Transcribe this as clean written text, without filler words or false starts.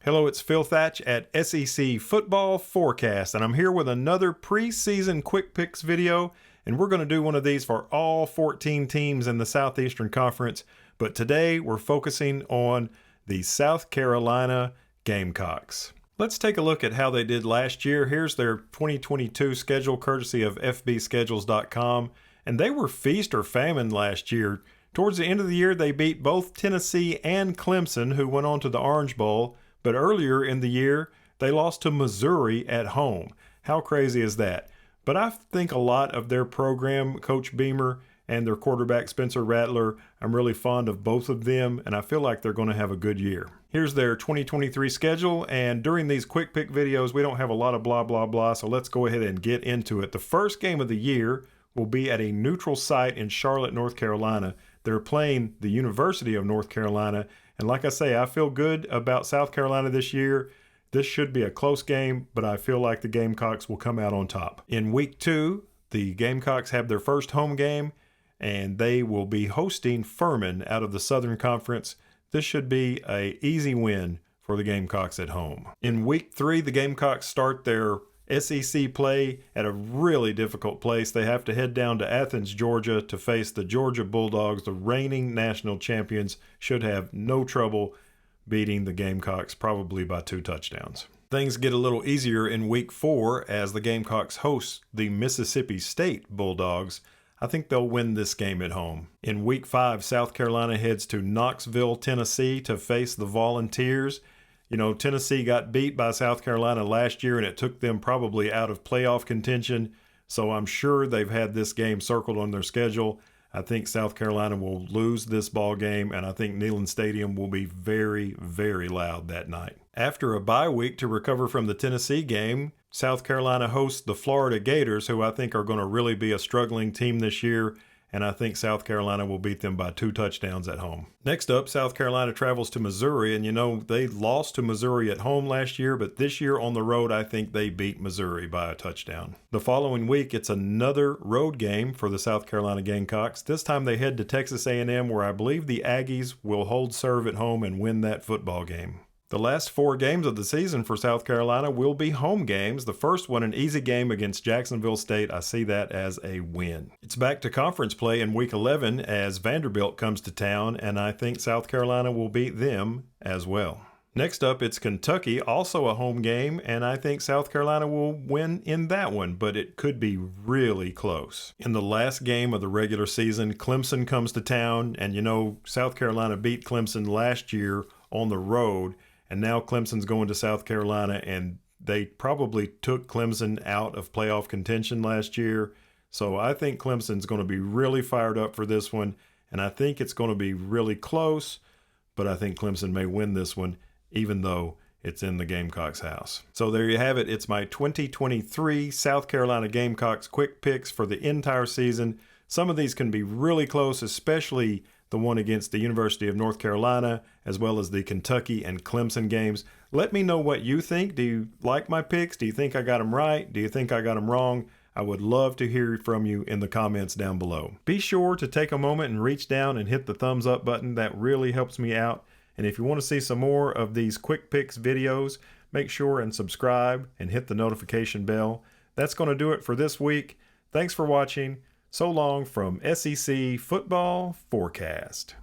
Hello, it's Phil Thatch at SEC Football Forecast, and I'm here with another preseason quick picks video, and we're going to do one of these for all 14 teams in the Southeastern Conference, but today we're focusing on the South Carolina Gamecocks. Let's take a look at how they did last year. Here's their 2022 schedule courtesy of FBschedules.com, and they were feast or famine last year. Towards the end of the year, they beat both Tennessee and Clemson, who went on to the Orange Bowl. But earlier in the year, they lost to Missouri at home. How crazy is that? But I think a lot of their program, Coach Beamer and their quarterback, Spencer Rattler, I'm really fond of both of them, and I feel like they're going to have a good year. Here's their 2023 schedule, and during these quick pick videos, we don't have a lot of blah, blah, blah, so let's go ahead and get into it. The first game of the year will be at a neutral site in Charlotte, North Carolina. They're playing the University of North Carolina. And like I say, I feel good about South Carolina this year. This should be a close game, but I feel like the Gamecocks will come out on top. In week 2, the Gamecocks have their first home game, and they will be hosting Furman out of the Southern Conference. This should be an easy win for the Gamecocks at home. In week 3, the Gamecocks start their SEC play at a really difficult place. They have to head down to Athens, Georgia to face the Georgia Bulldogs. The reigning national champions should have no trouble beating the Gamecocks, probably by 2 touchdowns. Things get a little easier in week 4 as the Gamecocks host the Mississippi State Bulldogs. I think they'll win this game at home. In week 5, South Carolina heads to Knoxville, Tennessee to face the Volunteers. You know, Tennessee got beat by South Carolina last year, and it took them probably out of playoff contention. So I'm sure they've had this game circled on their schedule. I think South Carolina will lose this ball game, and I think Neyland Stadium will be very, very loud that night. After a bye week to recover from the Tennessee game, South Carolina hosts the Florida Gators, who I think are going to really be a struggling team this year. And I think South Carolina will beat them by 2 touchdowns at home. Next up, South Carolina travels to Missouri, and you know, they lost to Missouri at home last year, but this year on the road, I think they beat Missouri by a touchdown. The following week, it's another road game for the South Carolina Gamecocks. This time they head to Texas A&M, where I believe the Aggies will hold serve at home and win that football game. The last 4 games of the season for South Carolina will be home games. The first one, an easy game against Jacksonville State. I see that as a win. It's back to conference play in week 11 as Vanderbilt comes to town, and I think South Carolina will beat them as well. Next up, it's Kentucky, also a home game, and I think South Carolina will win in that one, but it could be really close. In the last game of the regular season, Clemson comes to town, and you know, South Carolina beat Clemson last year on the road. And now Clemson's going to South Carolina, and they probably took Clemson out of playoff contention last year. So I think Clemson's going to be really fired up for this one, and I think it's going to be really close, but I think Clemson may win this one, even though it's in the Gamecocks' house. So there you have it. It's my 2023 South Carolina Gamecocks quick picks for the entire season. Some of these can be really close, especially the one against the University of North Carolina, as well as the Kentucky and Clemson games. Let me know what you think. Do you like my picks? Do you think I got them right? Do you think I got them wrong? I would love to hear from you in the comments down below. Be sure to take a moment and reach down and hit the thumbs up button. That really helps me out. And if you want to see some more of these quick picks videos, make sure and subscribe and hit the notification bell. That's going to do it for this week. Thanks for watching. So long from SEC Football Forecast.